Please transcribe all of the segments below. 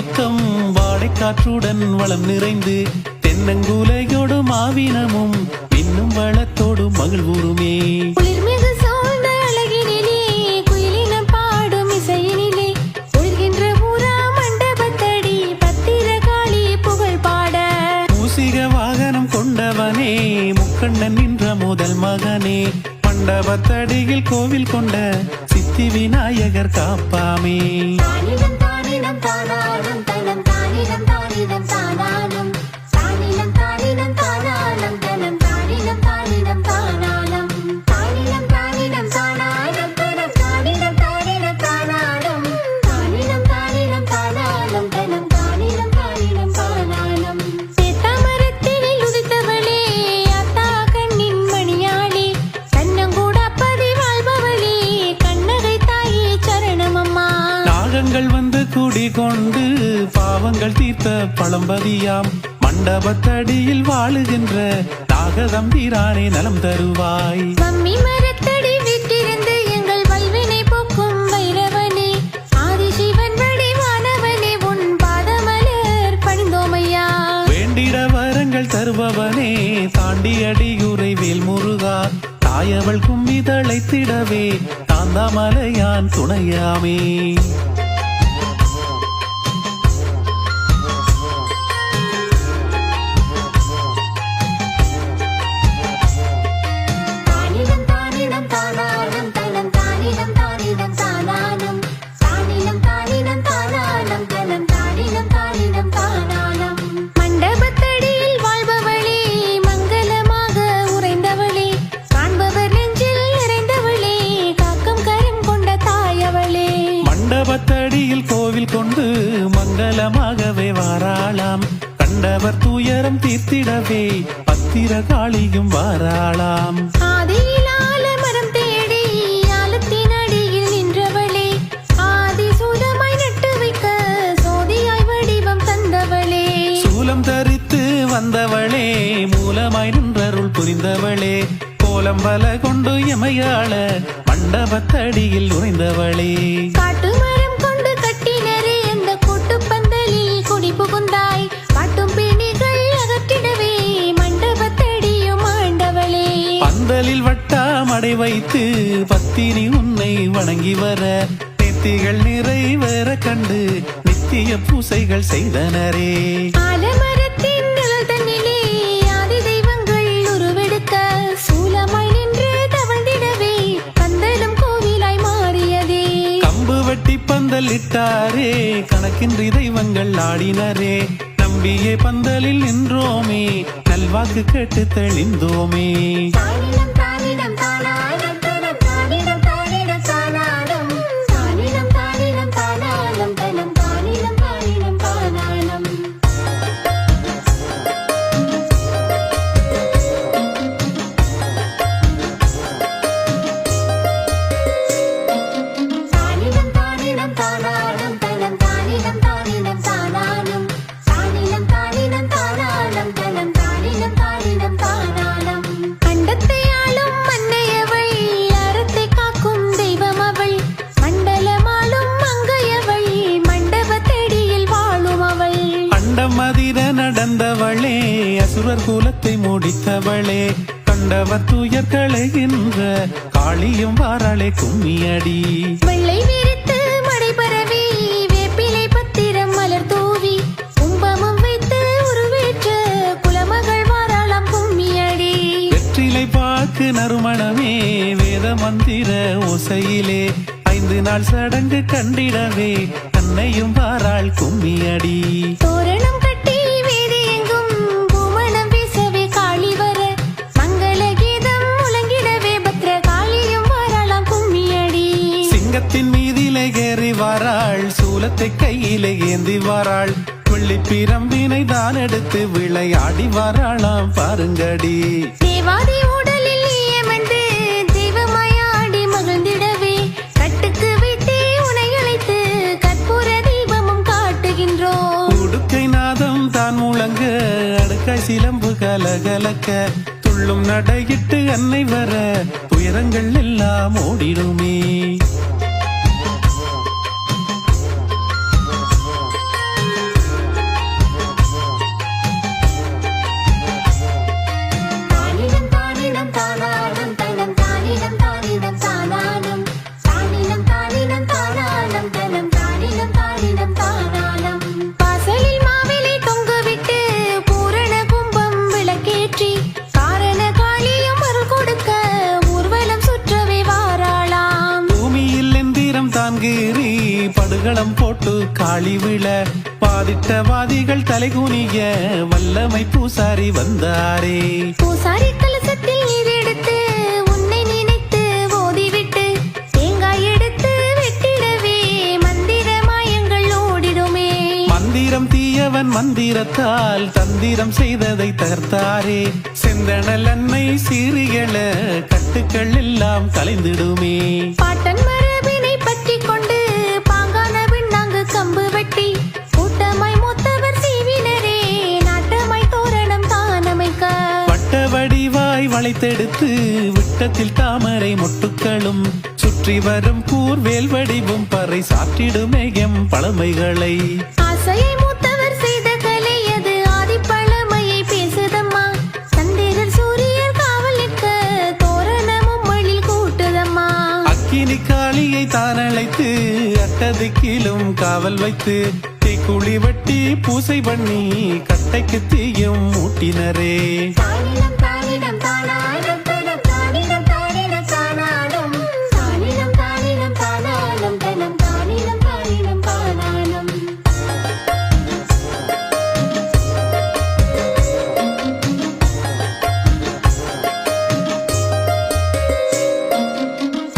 முத்தம் வாடைக்காற்றுடன் வளம் நிறைந்து தென்னங்குலையோடு மாவினமும் இன்னும் வளத்தோடு மகிழ்வுருமே. குளிர்மிகு சோழ்ந்த அழகினிலே குயிலினம் பாடும் இசையினிலே ஒளிர்கின்ற ஊரா மண்டபத்தடி பத்திரகாளி புகழ் பாட மூசிக வாகனம் கொண்டவனே முக்கண்ணன் நின்ற முதல் மகனே மண்டபத்தடியில் கோவில் கொண்ட சித்தி விநாயகர் காப்பாமே. தானிடம் தானிடம் தானாலும் தனம் தானிடம் தானிடம் தானாலும் தானிடம் தானிடம் தானாலும் தனம் தானிடம் தானிடம் தானாலும் தானிடம் தானிடம் தானாலும் தனம் தானிடம் தானிடம் தானாலும் தானிடம் தானிடம் தானாலும் தனம் தானிடம் தானிடம் தானாலும் சேத்தாமரத்தினில் உதித்தவளே அத்தா கண்ணின் மணியாளே கண்ணங்கூடப்பதி வாழ்பவளே கண்ணகை தாயே சரணமம்மா. நாகங்கள் வந்து குடிகொண்டு பாவங்கள் தீர்த்த பழம்பதியாம் மண்டபத்தடியில் வாழுகின்ற நாகதம்பிரானே நலம் தருவாய். மம்மி மரத்தடி வீட்டிருந்து எங்கள் வல்வினை போக்கும் வைரவனே ஆதிசிவன் வடிவானவனே உன் பாதமலர் பணிந்தோமையா. வேண்டிட வரங்கள் தருபவனே தாண்டி அடியுரை வேல் முருகா தாயவள் கும்மி தழைத்திடவே தாந்தாமலையான் துணையாமே. தானிடம் தானிடம் தானாலும் தனம் தானிடம் தானிடம் தானாலும் தானிடம் தானிடம் தானாலும் தனம் தானிடம் தானிடம் தானாலும் மண்டபத்தடியில் வாழ்பவளே மங்களமாக உறைந்தவளே காண்பவர் நெஞ்சில் நிறைந்தவளே காக்கும் கரம் கொண்ட தாயவளே. மண்டபத்தடியில் கோவில் கொண்டு மங்களமாகவே வாராளாம் கண்டவர் துயரம் தீர்த்திடவே பத்திரகாளியும் வாராளாம். ஆதியிலால மரம் தேடி ஆலத்தின் அடியில் நின்றவளே ஆதி சூலமாய் நட்டு வைக்க சோதியாய் வடிவம் தந்தவளே. சூலம் தரித்து வந்தவளே மூலமாய் நின்றருள் புரிந்தவளே கோலம் பல கொண்டு எமையாள மண்டபத்தடியில் உறைந்தவளே. காட்டு மரம் கொண்டு கட்டினரே அந்த கூட்டு பந்தலில் குடி புகுந்தாய் காட்டும் பிணிகள் அகற்றிடவே மண்டபத்தடியும் ஆண்டவளே. பந்தலில் வட்டாமடை வைத்து பத்தினி உன்னை வணங்கி வர நேர்த்திகள் நிறைவேற கண்டு நித்திய பூசைகள் செய்தனரே. ஆலமரத்தின் நிழல் தன்னிலே ஆதி தெய்வங்கள் உருவெடுக்க சூலமாய் நின்று தவழ்ந்திடவே பந்தலும் கோவிலாய் மாறியதே. கம்பு வெட்டி பந்தல் இட்டாரே கணக்கின்றி தெய்வங்கள் ஆடினரே நம்பியே பந்தலில் நின்றோமே நல்வாக்கு கேட்டு தெளிந்தோமே. தானிடம் தானிடம் தானாலும் தனம் தானிடம் தானிடம் தானாலும் தானிடம் தானிடம் தானாலும் தனம் தானிடம் தானிடம் தானாலும் தானிடம் தானிடம் தானாலும் தனம் தானிடம் தானிடம் தானாலும் தானிடம் தானிடம் தானாலும் தனம் தானிடம் தானிடம் தானாலும் அண்டத்தை ஆளும் மன்னையவள் அறத்தை காக்கும் தெய்வம் அவள் மண்டலமாளும் மங்கையவள் மண்டபத்தடியில் வாழும் அவள். அண்டம் அதிர நடந்தவளே அசுரர் குலத்தை முடித்தவளே கண்டவர் துயர் களைகின்ற காளியும் வாராளே கும்மியடி. வெள்ளை விரித்து மடை பரவி வேப்பிலை பத்திரம் மலர் தூவி கும்பமும் வைத்து உருவேற்ற குலமகள் வாராளாம் கும்மியடி. வெற்றிலை பாக்கு நறுமணமே வேத மந்திர ஓசையிலே 5 நாள் சடங்கு கண்டிடவே அன்னையும் வாராள் கும்மியடி. தோரணம் கட்டி வீதி எங்கும் பூமணம் வீசவே காளி வர மங்கள கீதம் முழங்கிடவே பத்ர காளியும் வாராளாம் கும்மியடி. சிங்கத்தின் மீதிலே ஏறி வாராள் சூலத்தை கையிலே ஏந்தி வாராள் வெள்ளி பிரம்பினை தான் எடுத்து விளையாடி வாராளாம் பாருங்கடி. தேவாதி உடலில் ஏமந்து தெய்வமாயாடி மகிழ்ந்திடவே கட்டுக்கு வைத்தே உனை அழைத்து கற்பூர தீபமும் காட்டுகின்றோம். உடுக்கை நாதம் தான் முழங்க அடுக்காய் சிலம்பு கலகலக்க துள்ளும் நடையிட்டு அன்னை வர துயரங்கள் எல்லாம் ஓடிடுமே. மங்களம் போட்டு காளி விழ பாதிட்ட வாதிகள் தலைகுனிய வல்லமை பூசாரி வந்தாரே. பூசாரி கலசத்தில் நீர் எடுத்து உன்னை நினைத்து ஓதிவிட்டு தேங்காய் எடுத்து வெட்டிடவே மந்திர மாயங்கள் ஓடிடுமே. மந்திரம் தீயவன் மந்திரத்தால் தந்திரம் செய்ததை தகர்த்தாரே. செந்தணல் அன்னை சீரியல கட்டுக்கள் எல்லாம் கலைந்திடுமே. பாட்டன் மரபினை பற்றி கொண்டு பாங்கான விண்ணாங்கு கம்பு வெட்டி கூட்டமாய் மூத்தவர் செய்வினரே நாட்டமாய் தோரணம் தானமைக்க. வட்ட வடிவாய் வளைத்தெடுத்து விட்டத்தில் தாமரை மொட்டுக்களும் சுற்றி வரும் கூர்வேல் வடிவும் பறை சாற்றிடுமே எம் பழமைகளை. ஆசையை மூத்தவர் செய்த கலை அது ஆதி பழமையை பேசுதம்மா. சந்திரர் சூரியர் காவல் நிற்க தோரணமும் மழில் கூட்டுதம்மா. அக்கினி காளியை தான் அழைத்து அட்டதிக்கிலும் காவல் வைத்து தீக்குழி வெட்டி பூசை பண்ணி கட்டைக்கு தீயும் மூட்டினரே. தானிலம் தானிலம் தானாலும் தனம் தானிலம் தானிலம் தானாலும் தானிலம் தானிலம் தானாலும் தனம் தானிலம் தானிலம் தானாலும்.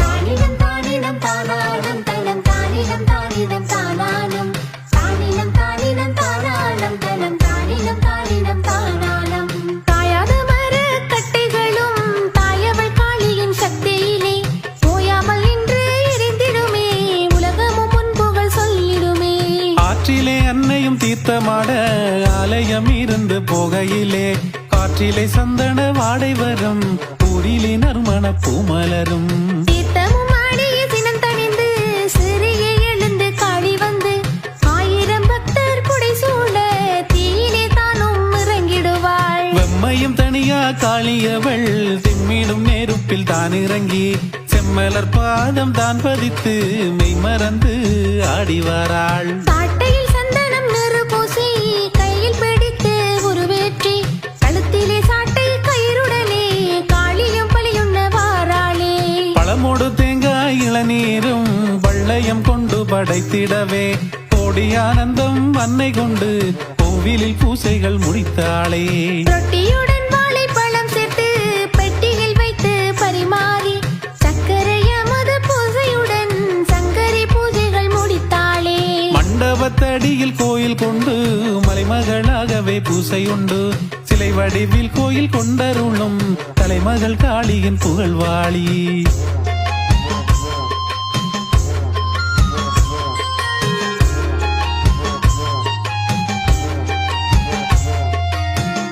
தானிலம் தானிலம் தானாலும் தனம் தானிலம் தானிலம் தானாலும் தானிலம் தானிலம் தானாலும் தனம் தானிலம் தானிலம் தானாலும். தாயாத மரக் கட்டைகளும் தாயவள் காளியின் சக்தியிலே ஓயாமல் நின்று எரிந்திடுமே உலகமும் முன்புகள் சொல்லிடுமே. ஆற்றிலே அன்னையும் தீர்த்தமாட ஆலயம் இருந்து போகையிலே காற்றிலே சந்தன வாடை வரும் ஊரிலே நறுமண பூமலரும். தீர்த்தமும் ஆடிய சினம் தணிந்து சிறிய எழுந்து காளி வந்து 1000 பக்தர் புடை சூழ தீயிலே தானும் இறங்கிடுவாள். வெம்மையும் தனியா காளியவள் திம்மிடும் நெருப்பில் தான் இறங்கி செம்மலர் பாதம் தான் பதித்து மெய் மறந்து ஆடி வராள். சாட்டையில் சந்தனம் நிறு பூசி கையில் பிடித்து உருவேற்றி கழுத்திலே சாட்டை கயிறுடனே காளியும் பலியுண்ண வாராளே. பழமோடு தேங்காய் இளநீரும் வள்ளையம் கொண்டு படைத்திடவே கோடி ஆனந்தம் அன்னை கொண்டு கோவிலில் பூசைகள் முடித்தாளே. ரொட்டியுடன் வாழைப்பழம் சேர்த்து பெட்டியில் வைத்து பரிமாறி சர்க்கரை அமுத பூசையுடன் சங்கரி பூஜைகள் முடித்தாளே. மண்டபத்தடியில் கோயில் கொண்டு மலைமகளாகவே பூசை உண்டு சிலை வடிவில் கோயில் கொண்டருளும் தலைமகள் காளியின் புகழ்வாளி.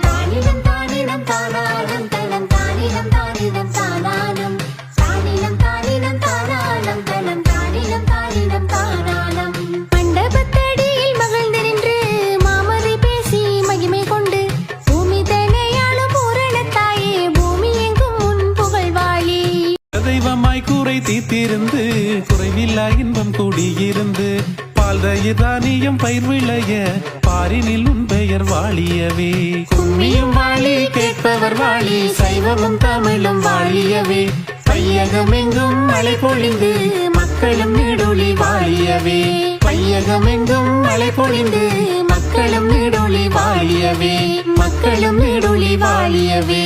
தானிலம் தானிலம் தானாலும் தனம் தானிலம் தானிலம் தானாலும் தானிலம் தானிலம் தானாலும் தனம் தானிலம் தானிலம் தானாலும். மண்டபத்தடியில் மகிழ்ந்து நின்று மாமரை பேசி மகிமை கொண்டு பூமி தனையாளும் பூரணத்தாயே பூமி எங்கும் முன் புகழ்வாளி. தெய்வமாய் கூரை தீர்த்திருந்து குறைவில்லா இன்பம் கூடியிருந்து பால் தயிர் தானியம் பயிர் விளைய பாரினில் உன் பெயர் வாழியவே. கும்மியும் வாழி கேட்பவர் வாழி சைவமும் தமிழும் வாழியவே. பையகம் எங்கும் மழை பொழிந்து மக்களும் நீடொளி வாழியவே. பையகம் எங்கும் மழை பொழிந்து மக்களும் நீடொளி வாழியவே. மக்களும் நீடொளி வாழியவே.